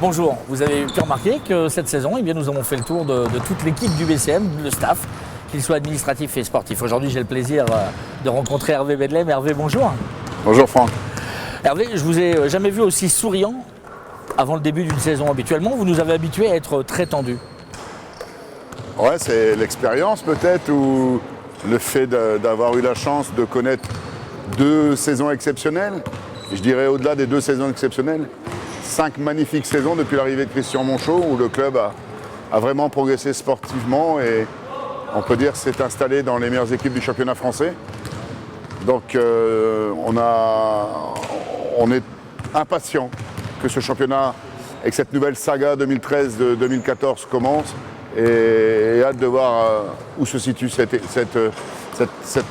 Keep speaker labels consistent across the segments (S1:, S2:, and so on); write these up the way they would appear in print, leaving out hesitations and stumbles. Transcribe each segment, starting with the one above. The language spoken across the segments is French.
S1: Bonjour, vous avez pu remarquer que cette saison, nous avons fait le tour de toute l'équipe du BCM, le staff, qu'il soit administratif et sportif. Aujourd'hui, j'ai le plaisir de rencontrer Hervé Bedlem. Hervé, bonjour.
S2: Bonjour Franck.
S1: Hervé, je vous ai jamais vu aussi souriant avant le début d'une saison. Habituellement, vous nous avez habitués à être très tendus.
S2: Ouais, c'est l'expérience peut-être, ou le fait d'avoir eu la chance de connaître 2 saisons exceptionnelles. Je dirais au-delà des 2 saisons exceptionnelles, 5 magnifiques saisons depuis l'arrivée de Christian Monchot, où le club a vraiment progressé sportivement et on peut dire s'est installé dans les meilleures équipes du championnat français. Donc on est impatient que ce championnat, avec cette nouvelle saga 2013-2014 commence, et hâte de voir où se situe cette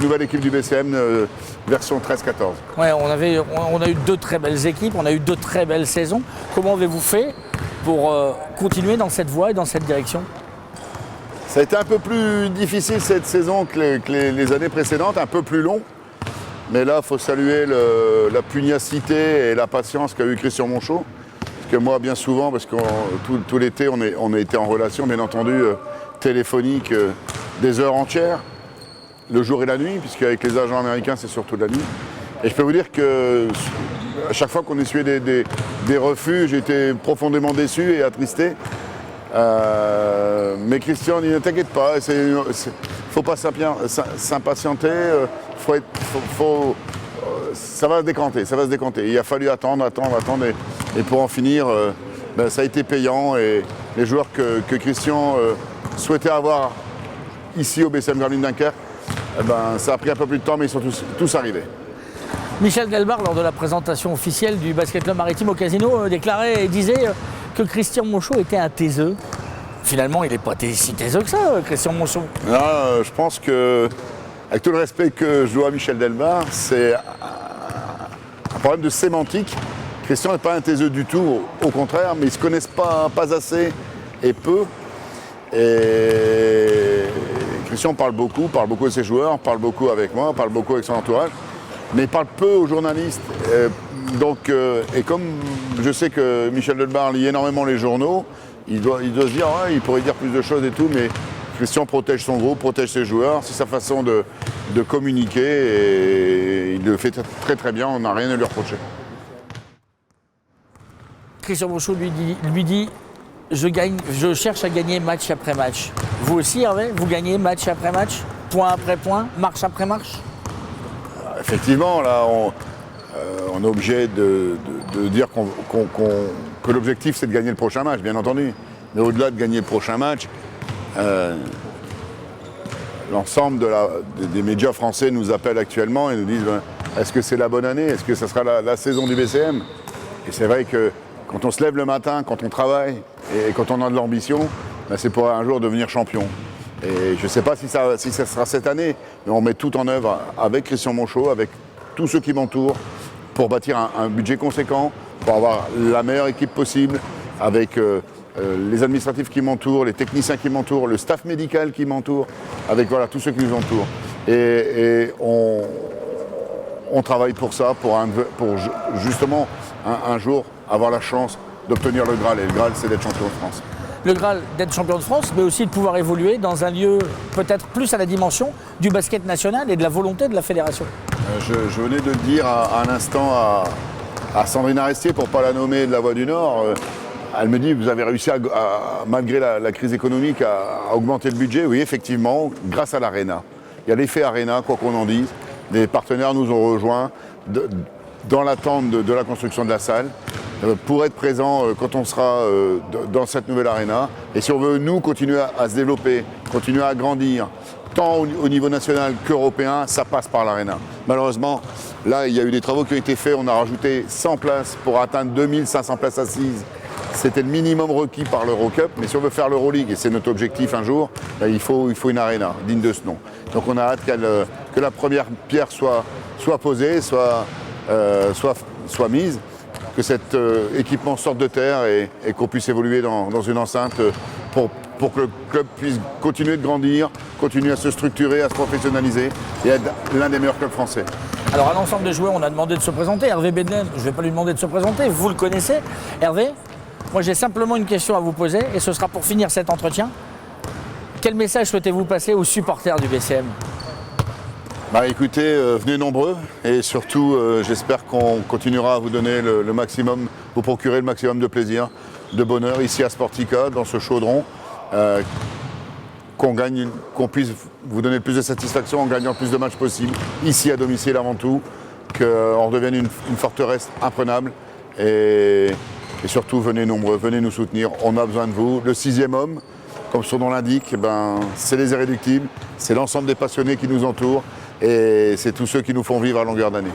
S2: nouvelle équipe du BCM version 13-14.
S1: Ouais, on a eu 2 très belles équipes, on a eu 2 très belles saisons. Comment avez-vous fait pour continuer dans cette voie et dans cette direction?
S2: Ça a été un peu plus difficile cette saison que les années précédentes, un peu plus long. Mais là, il faut saluer la pugnacité et la patience qu'a eu Christian Monchot. Parce que moi, bien souvent, parce que tout l'été, on a été en relation, bien entendu, téléphonique, des heures entières, le jour et la nuit, puisqu'avec les agents américains, c'est surtout la nuit. Et je peux vous dire que à chaque fois qu'on essuyait des refus, j'étais profondément déçu et attristé. Mais Christian dit ne t'inquiète pas, faut pas s'impatienter, ça va se décanter, Il a fallu attendre, et pour en finir, ça a été payant, et les joueurs que Christian souhaitait avoir ici au BCM Gravelines Dunkerque, ça a pris un peu plus de temps, mais ils sont tous arrivés.
S1: Michel Delbar, lors de la présentation officielle du Basket Club Maritime au Casino, déclarait et disait que Christian Monchot était un taiseux. Finalement, il n'est pas si taiseux que ça, Christian Monchot.
S2: Non, je pense que, avec tout le respect que je dois à Michel Delbar, c'est un problème de sémantique. Christian n'est pas un taiseux du tout, au contraire, mais ils ne se connaissent pas assez et peu. Et Christian parle beaucoup de ses joueurs, parle beaucoup avec moi, parle beaucoup avec son entourage, mais il parle peu aux journalistes. Et comme je sais que Michel Delbar lit énormément les journaux, il doit se dire, il pourrait dire plus de choses et tout, mais Christian protège son groupe, protège ses joueurs, c'est sa façon de communiquer, et il le fait très très bien, on n'a rien à lui reprocher.
S1: Christian Monchot lui dit je cherche à gagner match après match. Vous aussi, Hervé, vous gagnez match après match, point après point, marche après marche?
S2: Effectivement, là, on est obligé de dire que l'objectif, c'est de gagner le prochain match, bien entendu. Mais au-delà de gagner le prochain match, l'ensemble des médias français nous appellent actuellement et nous disent est-ce que c'est la bonne année? Est-ce que ça sera la saison du BCM? Et c'est vrai que quand on se lève le matin, quand on travaille et quand on a de l'ambition, c'est pour un jour devenir champion. Et je ne sais pas si ça sera cette année, mais on met tout en œuvre avec Christian Monchot, avec tous ceux qui m'entourent, pour bâtir un budget conséquent, pour avoir la meilleure équipe possible, avec les administratifs qui m'entourent, les techniciens qui m'entourent, le staff médical qui m'entoure, avec tous ceux qui nous entourent. Et on travaille pour ça, pour justement un jour avoir la chance d'obtenir le Graal. Et le Graal, c'est d'être champion de France.
S1: Le Graal, d'être champion de France, mais aussi de pouvoir évoluer dans un lieu peut-être plus à la dimension du basket national et de la volonté de la fédération.
S2: Je venais de le dire à l'instant à Sandrine Arestier, pour ne pas la nommer, de la Voix du Nord. Elle me dit, vous avez réussi, malgré la crise économique, à augmenter le budget. Oui, effectivement, grâce à l'Arena. Il y a l'effet Arena, quoi qu'on en dise. Les partenaires nous ont rejoints dans l'attente de la construction de la salle, pour être présents quand on sera dans cette nouvelle Arena. Et si on veut, nous, continuer à se développer, continuer à grandir, tant au niveau national qu'européen, ça passe par l'Arena. Malheureusement, là, il y a eu des travaux qui ont été faits. On a rajouté 100 places pour atteindre 2500 places assises. C'était le minimum requis par l'Eurocup. Mais si on veut faire l'Euroleague, et c'est notre objectif un jour, il faut une Arena digne de ce nom. Donc on a hâte que la première pierre soit posée, soit mise, que cet équipement sorte de terre et qu'on puisse évoluer dans une enceinte pour que le club puisse continuer de grandir, continuer à se structurer, à se professionnaliser et être l'un des meilleurs clubs français.
S1: Alors à l'ensemble des joueurs, on a demandé de se présenter. Hervé Bedlem, je ne vais pas lui demander de se présenter, vous le connaissez. Hervé, Moi j'ai simplement une question à vous poser et ce sera pour finir cet entretien. Quel message souhaitez-vous passer aux supporters du BCM ?
S2: Bah écoutez, venez nombreux et surtout j'espère qu'on continuera à vous donner le maximum, vous procurer le maximum de plaisir, de bonheur ici à Sportica, dans ce chaudron, qu'on puisse vous donner le plus de satisfaction en gagnant le plus de matchs possible, ici à domicile avant tout, qu'on redevienne une forteresse imprenable et surtout venez nombreux, venez nous soutenir, on a besoin de vous. Le 6e homme, comme son nom l'indique, c'est les Irréductibles, c'est l'ensemble des passionnés qui nous entourent et c'est tous ceux qui nous font vivre à longueur d'année.